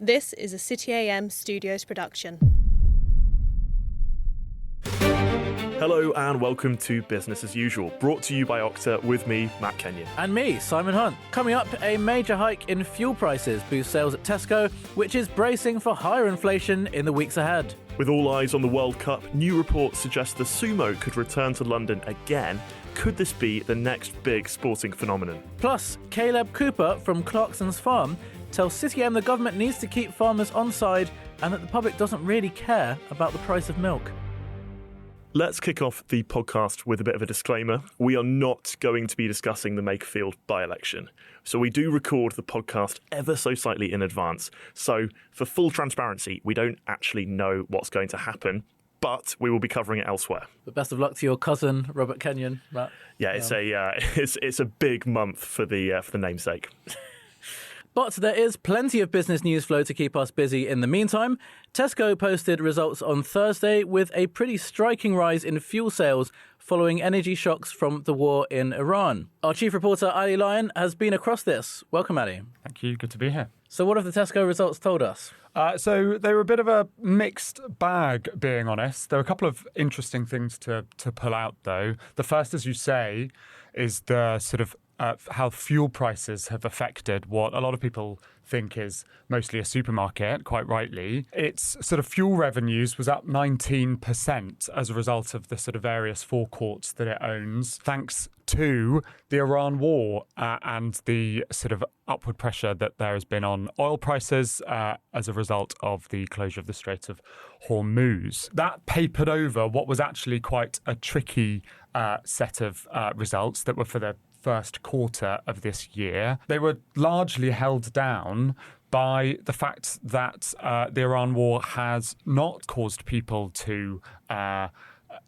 This is a City AM Studios production. Hello and welcome to Business as Usual, brought to you by Okta with me, Matt Kenyon. And me, Simon Hunt. Coming up, a major hike in fuel prices boosts sales at Tesco, which is bracing for higher inflation in the weeks ahead. With all eyes on the World Cup, new reports suggest the Sumo could return to London again. Could this be the next big sporting phenomenon? Plus, Kaleb Cooper from Clarkson's farm tells City AM the government needs to keep farmers on side and that the public doesn't really care about the price of milk. Let's kick off the podcast with a bit of a disclaimer. We are not going to be discussing the Makerfield by-election. So we do record the podcast ever so slightly in advance. So for full transparency, we don't actually know what's going to happen, but we will be covering it elsewhere. But best of luck to your cousin, Robert Kenyon, Matt. Yeah, it's a big month for the namesake. But there is plenty of business news flow to keep us busy in the meantime. Tesco posted results on Thursday with a pretty striking rise in fuel sales following energy shocks from the war in Iran. Our chief reporter, Ali Lyon, has been across this. Welcome, Ali. Thank you. Good to be here. So what have the Tesco results told us? So they were a bit of a mixed bag, being honest. There were a couple of interesting things to pull out, though. The first, as you say, is the sort of how fuel prices have affected what a lot of people think is mostly a supermarket, quite rightly. Its sort of fuel revenues was up 19% as a result of the sort of various forecourts that it owns, thanks to the Iran war and the sort of upward pressure that there has been on oil prices as a result of the closure of the Strait of Hormuz. That papered over what was actually quite a tricky set of results that were for the first quarter of this year. They were largely held down by the fact that the Iran war has not caused people to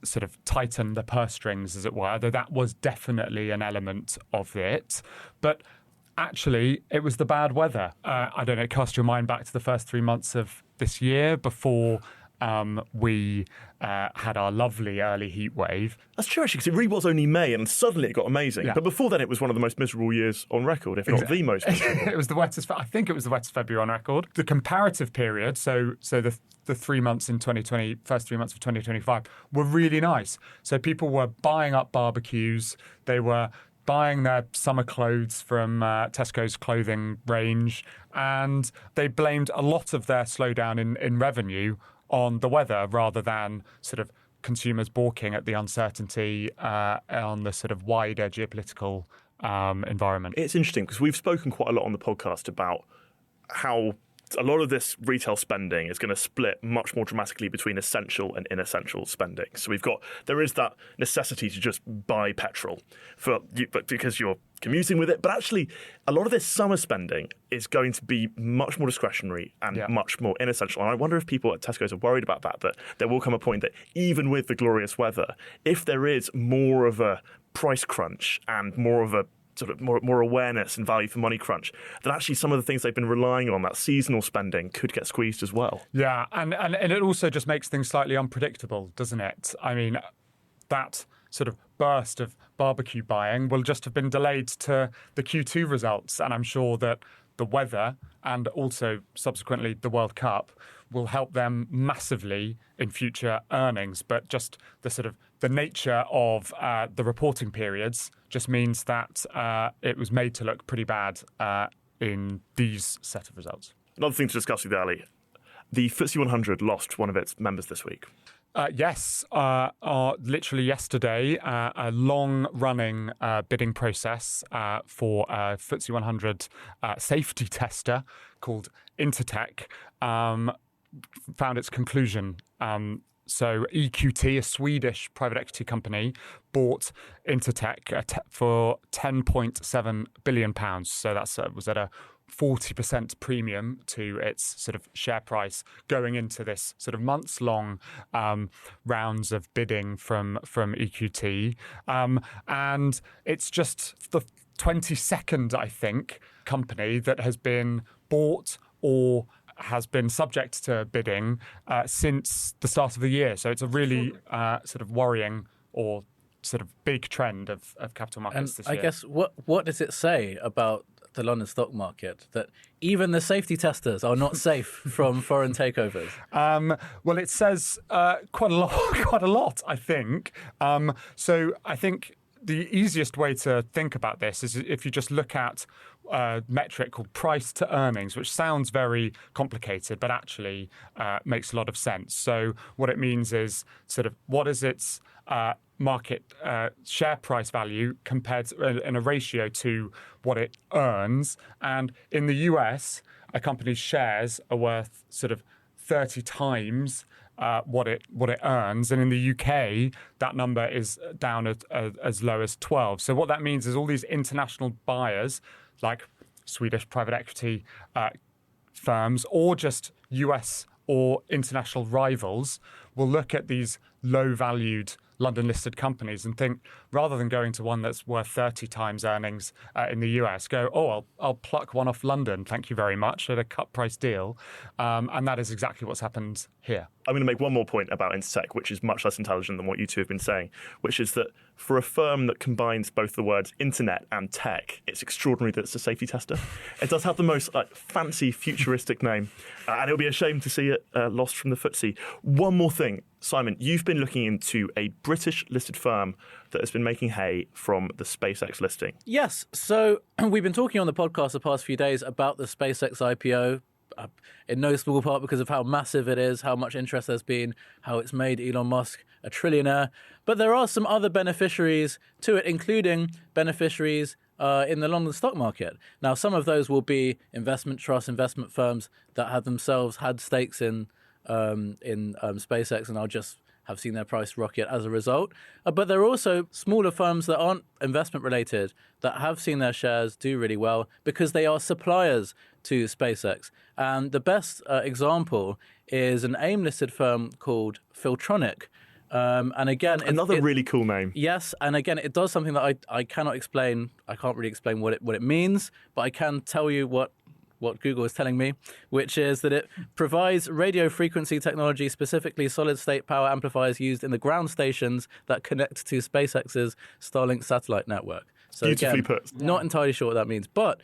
sort of tighten the purse strings, as it were, though that was definitely an element of it. But actually, it was the bad weather. I don't know, cast your mind back to the first 3 months of this year before we had our lovely early heat wave. That's true, actually, because it really was only May and suddenly it got amazing. Yeah. But before then, it was one of the most miserable years on record, if not the most miserable. It was the wettest. I think it was the wettest February on record. The comparative period, so the 3 months in 2020, first 3 months of 2025, were really nice. So people were buying up barbecues. They were buying their summer clothes from Tesco's clothing range, and they blamed a lot of their slowdown in revenue on the weather rather than sort of consumers balking at the uncertainty on the sort of wider geopolitical environment. It's interesting because we've spoken quite a lot on the podcast about how a lot of this retail spending is going to split much more dramatically between essential and inessential spending. So there is that necessity to just buy petrol but because you're commuting with it. But actually, a lot of this summer spending is going to be much more discretionary and much more inessential. And I wonder if people at Tesco's are worried about that there will come a point that even with the glorious weather, if there is more of a price crunch and more of a sort of more awareness and value for money crunch, that actually some of the things they've been relying on, that seasonal spending, could get squeezed as well. Yeah, and it also just makes things slightly unpredictable, doesn't it? I mean, that sort of burst of barbecue buying will just have been delayed to the Q2 results, and I'm sure that the weather and also subsequently the World Cup will help them massively in future earnings. But just the nature of the reporting periods just means that it was made to look pretty bad in these set of results. Another thing to discuss with Ali, the FTSE 100 lost one of its members this week. Yes, literally yesterday, a long-running bidding process for a FTSE 100 safety tester called Intertek found its conclusion. So EQT, a Swedish private equity company, bought Intertek for £10.7 billion. So that was at a 40% premium to its sort of share price going into this sort of months-long rounds of bidding from EQT. And it's just the 22nd, I think, company that has been bought or has been subject to bidding since the start of the year. So it's a really sort of worrying or sort of big trend of capital markets this year. I guess what does it say about the London stock market that even the safety testers are not safe from foreign takeovers? Well, it says quite a lot, I think. So I think the easiest way to think about this is if you just look at a metric called price to earnings, which sounds very complicated, but actually makes a lot of sense. So what it means is sort of what is its market share price value compared to, in a ratio to what it earns. And in the US, a company's shares are worth sort of 30 times what it earns, and in the UK that number is down at as low as 12. So what that means is all these international buyers, like Swedish private equity firms, or just US or international rivals, will look at these low-valued London-listed companies and think, rather than going to one that's worth 30 times earnings in the US, go, oh, I'll pluck one off London, thank you very much, at a cut-price deal. And that is exactly what's happened here. I'm going to make one more point about Intertech, which is much less intelligent than what you two have been saying, which is that for a firm that combines both the words internet and tech, it's extraordinary that it's a safety tester. It does have the most fancy, futuristic name, and it'll be a shame to see it lost from the FTSE. One more thing, Simon, you've been looking into a British-listed firm that has been making hay from the SpaceX listing. Yes, so we've been talking on the podcast the past few days about the SpaceX IPO, in no small part because of how massive it is, how much interest there's been, how it's made Elon Musk a trillionaire. But there are some other beneficiaries to it, including beneficiaries in the London stock market. Now, some of those will be investment trusts, investment firms that have themselves had stakes in SpaceX, and I'll just have seen their price rocket as a result. But there are also smaller firms that aren't investment related that have seen their shares do really well because they are suppliers to SpaceX. And the best example is an AIM-listed firm called Filtronic. And again, another really cool name. Yes, and again, it does something that I cannot explain. I can't really explain what it means, but I can tell you what Google is telling me, which is that it provides radio frequency technology, specifically solid-state power amplifiers used in the ground stations that connect to SpaceX's Starlink satellite network. So Beautifully again, put. Not entirely sure what that means, but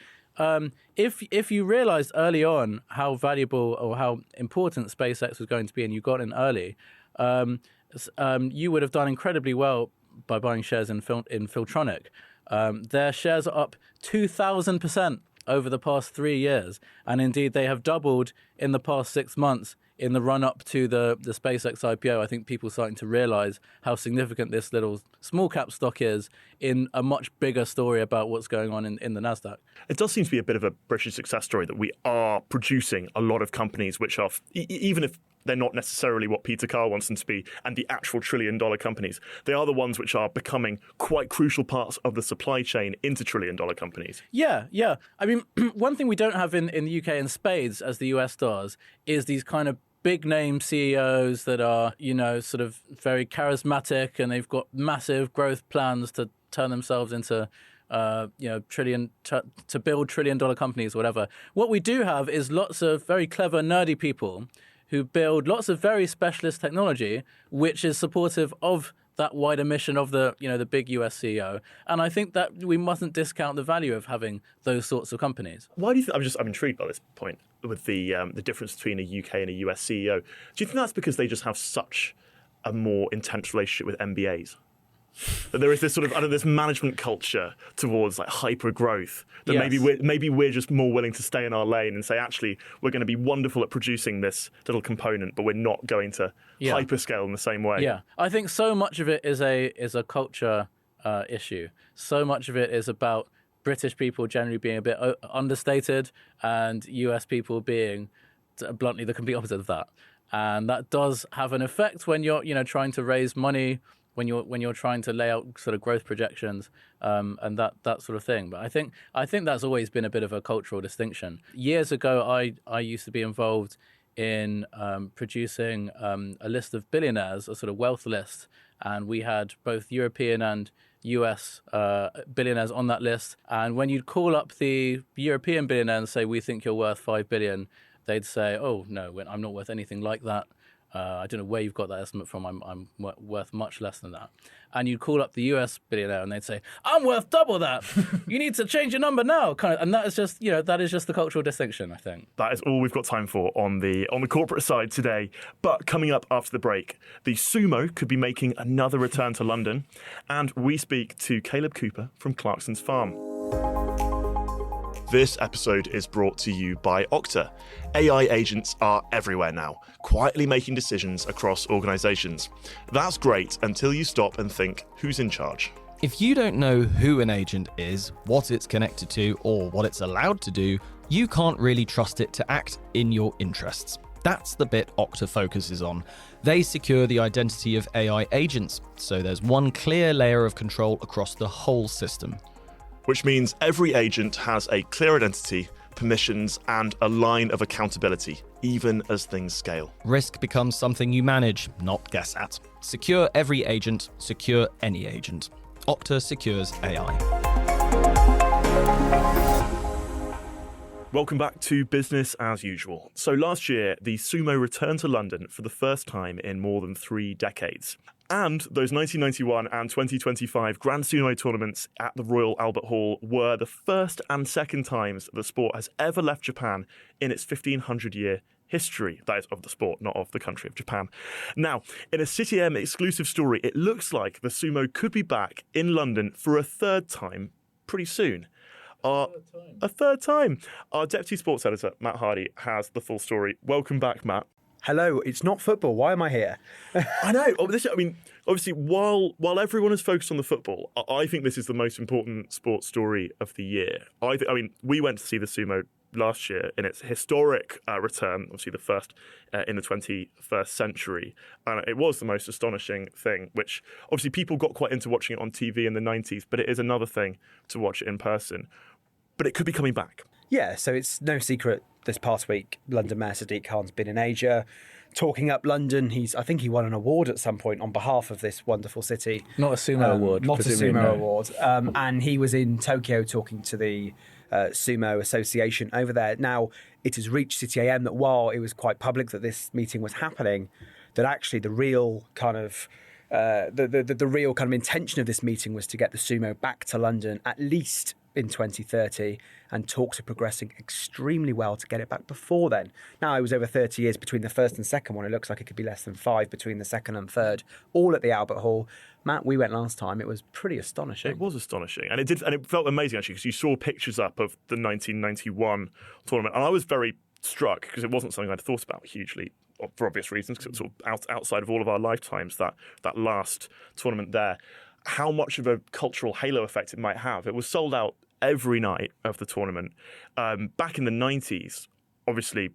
if you realized early on how valuable or how important SpaceX was going to be, and you got in early, you would have done incredibly well by buying shares in Filtronic. Their shares are up 2,000% over the past 3 years. And indeed, they have doubled in the past 6 months in the run-up to the SpaceX IPO. I think people are starting to realize how significant this little small-cap stock is in a much bigger story about what's going on in the NASDAQ. It does seem to be a bit of a British success story that we are producing a lot of companies which are, even if they're not necessarily what Peter Carl wants them to be and the actual trillion-dollar companies, they are the ones which are becoming quite crucial parts of the supply chain into trillion-dollar companies. Yeah. I mean, one thing we don't have in the UK in spades, as the US does, is these kind of big-name CEOs that are, sort of very charismatic, and they've got massive growth plans to turn themselves into to build trillion-dollar companies or whatever. What we do have is lots of very clever, nerdy people who build lots of very specialist technology, which is supportive of that wider mission of the big US CEO. And I think that we mustn't discount the value of having those sorts of companies. Why do you think? I'm intrigued by this point with the difference between a UK and a US CEO. Do you think that's because they just have such a more intense relationship with MBAs? That there is this sort of this management culture towards like hyper growth. That Yes. maybe we're just more willing to stay in our lane and say, actually, we're going to be wonderful at producing this little component, but we're not going to hyperscale in the same way. Yeah, I think so much of it is a culture issue. So much of it is about British people generally being a bit understated, and US people being bluntly the complete opposite of that. And that does have an effect when you're trying to raise money, when you're trying to lay out sort of growth projections, and that sort of thing. But I think that's always been a bit of a cultural distinction. Years ago, I used to be involved in producing a list of billionaires, a sort of wealth list, and we had both European and US billionaires on that list. And when you'd call up the European billionaire and say, "We think you're worth $5 billion," they'd say, "Oh no, I'm not worth anything like that." I don't know where you've got that estimate from. I'm worth much less than that. And you'd call up the US billionaire and they'd say, I'm worth double that. You need to change your number now. And that is just, that is just the cultural distinction, I think. That is all we've got time for on the corporate side today. But coming up after the break, the Sumo could be making another return to London. And we speak to Kaleb Cooper from Clarkson's farm. This episode is brought to you by Okta. AI agents are everywhere now, quietly making decisions across organisations. That's great until you stop and think, who's in charge? If you don't know who an agent is, what it's connected to, or what it's allowed to do, you can't really trust it to act in your interests. That's the bit Okta focuses on. They secure the identity of AI agents, so there's one clear layer of control across the whole system. Which means every agent has a clear identity, permissions, and a line of accountability, even as things scale. Risk becomes something you manage, not guess at. Secure every agent, secure any agent. Okta secures AI. Welcome back to Business as Usual. So last year, the Sumo returned to London for the first time in more than 3 decades. And those 1991 and 2025 Grand Sumo tournaments at the Royal Albert Hall were the first and second times the sport has ever left Japan in its 1500-year history. That is of the sport, not of the country of Japan. Now, in a City AM exclusive story, it looks like the Sumo could be back in London for a third time pretty soon. A third time. Our Deputy Sports Editor, Matt Hardy, has the full story. Welcome back, Matt. Hello, it's not football. Why am I here? I know. Obviously, while everyone is focused on the football, I think this is the most important sports story of the year. We went to see the Sumo last year in its historic return, obviously the first in the 21st century. And it was the most astonishing thing, which obviously people got quite into watching it on TV in the 90s, but it is another thing to watch it in person. But it could be coming back. Yeah, so it's no secret this past week, London Mayor Sadiq Khan's been in Asia, talking up London. I think he won an award at some point on behalf of this wonderful city. Not a Sumo award. Not a Sumo award. And he was in Tokyo talking to the Sumo Association over there. Now, it has reached City AM that while it was quite public that this meeting was happening, that actually the real kind of the real kind of intention of this meeting was to get the Sumo back to London at least in 2030, and talks are progressing extremely well to get it back before then. Now, it was over 30 years between the first and second one. It looks like it could be less than 5 between the second and third, all at the Albert Hall. Matt, we went last time. It was pretty astonishing. It was astonishing. And it felt amazing, actually, because you saw pictures up of the 1991 tournament. And I was very struck, because it wasn't something I'd thought about hugely, for obvious reasons, because it was sort of outside of all of our lifetimes, that last tournament there. How much of a cultural halo effect it might have. It was sold out every night of the tournament. Back in the 90s, obviously,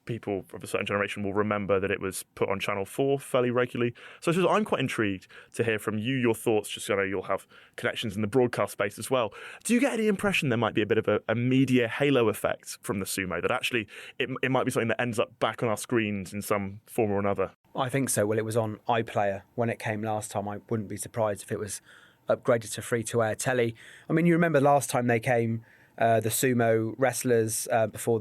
people of a certain generation will remember that it was put on Channel 4 fairly regularly. So I'm quite intrigued to hear from you, your thoughts, just so you'll have connections in the broadcast space as well. Do you get any impression there might be a bit of a media halo effect from the Sumo, that actually it might be something that ends up back on our screens in some form or another? I think so. Well, it was on iPlayer when it came last time. I wouldn't be surprised if it was upgraded to free-to-air telly. I mean, you remember last time they came, the sumo wrestlers before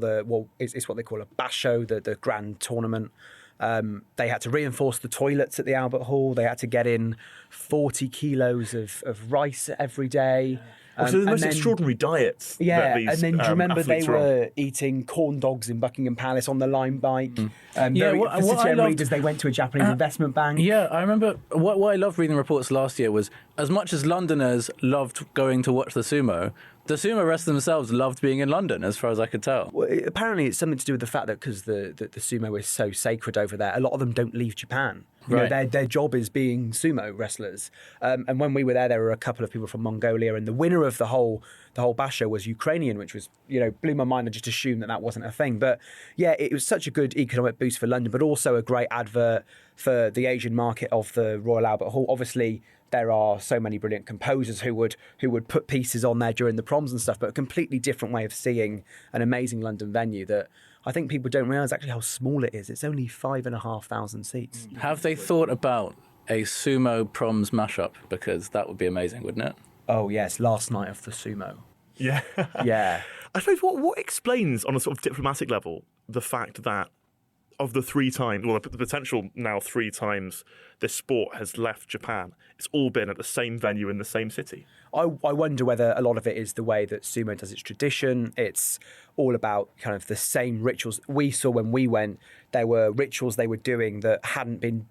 it's what they call a basho, the grand tournament. They had to reinforce the toilets at the Albert Hall. They had to get in 40 kilos of rice every day. So the most extraordinary diets. Yeah, these, and then do you remember they were on? Eating corn dogs in Buckingham Palace on the Lime bike? What City I loved- readers, they went to a Japanese investment bank. Yeah, I remember what I loved reading reports last year was, as much as Londoners loved going to watch the sumo wrestlers themselves loved being in London, as far as I could tell. Well, apparently it's something to do with the fact that because the sumo is so sacred over there, a lot of them don't leave Japan. You know, their job is being sumo wrestlers. And when we were there were a couple of people from Mongolia, and the winner of the whole basho was Ukrainian, which was, blew my mind. I just assumed that wasn't a thing. But yeah, it was such a good economic boost for London, but also a great advert for the Asian market of the Royal Albert Hall. Obviously, there are so many brilliant composers who would put pieces on there during the proms and stuff, but a completely different way of seeing an amazing London venue that I think people don't realise actually how small it is. It's only 5,500 seats. Have they thought about a sumo proms mashup? Because that would be amazing, wouldn't it? Oh, yes, last night of the sumo. Yeah. Yeah. I suppose what explains, on a sort of diplomatic level, the fact that of the 3 times, well, the potential now 3 times this sport has left Japan, it's all been at the same venue in the same city. I wonder whether a lot of it is the way that sumo does its tradition. It's all about kind of the same rituals. We saw when we went, there were rituals they were doing that hadn't been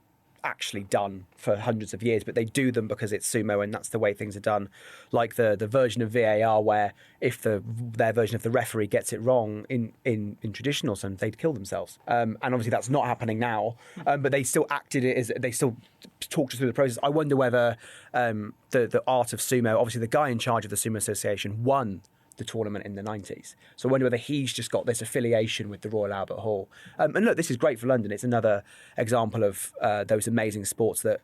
actually done for hundreds of years, but they do them because it's sumo and that's the way things are done. Like the version of VAR where if their version of the referee gets it wrong in traditional sense, they'd kill themselves. And obviously that's not happening now, but they still acted it as, they still talked us through the process. I wonder whether the art of sumo, obviously the guy in charge of the Sumo Association won the tournament in the 90s. So I wonder whether he's just got this affiliation with the Royal Albert Hall. And look, this is great for London. It's another example of those amazing sports that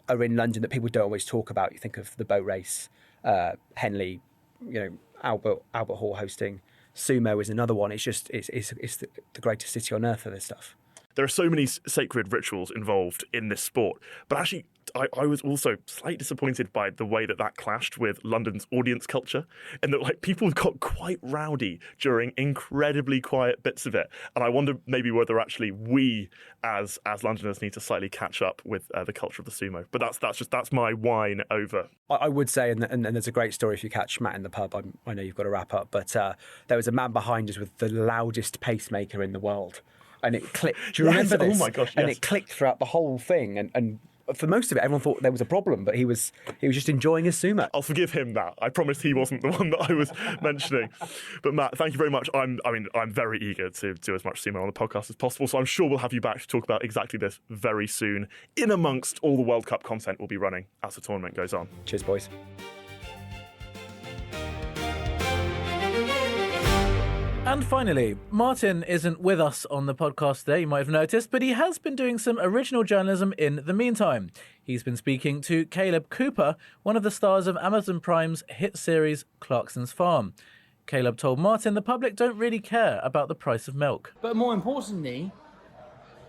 are in London that people don't always talk about. You think of the boat race, Henley, Albert Hall hosting. Sumo is another one. It's just it's the greatest city on earth for this stuff. There are so many sacred rituals involved in this sport, but actually I was also slightly disappointed by the way that clashed with London's audience culture, and that people got quite rowdy during incredibly quiet bits of it. And I wonder maybe whether actually we as Londoners need to slightly catch up with the culture of the sumo. But that's my whine over. I would say, and there's a great story if you catch Matt in the pub. I know you've got to wrap up, but there was a man behind us with the loudest pacemaker in the world. And it clicked. Do you remember this? Oh my gosh, yes. And it clicked throughout the whole thing. And for most of it, everyone thought there was a problem, but he was just enjoying his sumo. I'll forgive him that. I promised he wasn't the one that I was mentioning. But Matt, thank you very much. I'm very eager to do as much sumo on the podcast as possible, so I'm sure we'll have you back to talk about exactly this very soon, in amongst all the World Cup content we'll be running as the tournament goes on. Cheers, boys. And finally, Martin isn't with us on the podcast today, you might have noticed, but he has been doing some original journalism in the meantime. He's been speaking to Kaleb Cooper, one of the stars of Amazon Prime's hit series Clarkson's Farm. Kaleb told Martin the public don't really care about the price of milk. But more importantly,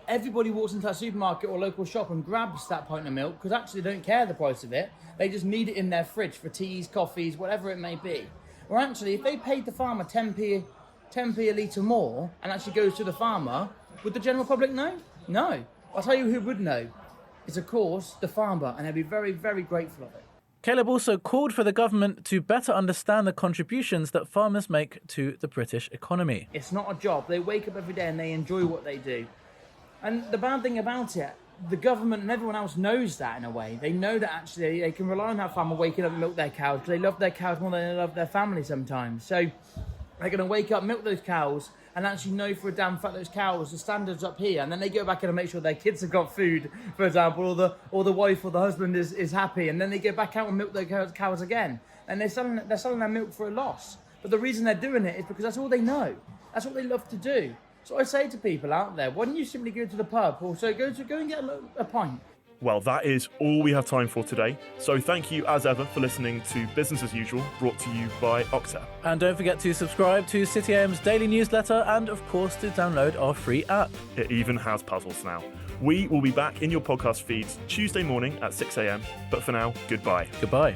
everybody walks into that supermarket or local shop and grabs that pint of milk because actually they don't care the price of it. They just need it in their fridge for teas, coffees, whatever it may be. Or actually, if they paid the farmer 10p a litre more and actually goes to the farmer, would the general public know? No. I'll tell you who would know. It's, of course, the farmer, and they'll be very, very grateful of it. Kaleb also called for the government to better understand the contributions that farmers make to the British economy. It's not a job. They wake up every day and they enjoy what they do. And the bad thing about it, the government and everyone else knows that in a way. They know that actually they can rely on that farmer waking up and milk their cows because they love their cows more than they love their family sometimes. So they're going to wake up, milk those cows, and actually know for a damn fact those cows, the standards up here, and then they go back in and make sure their kids have got food, for example, or the wife or the husband is happy, and then they go back out and milk their cows again, and they're selling their milk for a loss. But the reason they're doing it is because that's all they know. That's what they love to do. So I say to people out there, why don't you simply go to the pub, or so go and get a pint. Well, that is all we have time for today. So thank you, as ever, for listening to Business as Usual, brought to you by Octa. And don't forget to subscribe to City AM's daily newsletter and, of course, to download our free app. It even has puzzles now. We will be back in your podcast feeds Tuesday morning at 6 a.m. But for now, goodbye. Goodbye.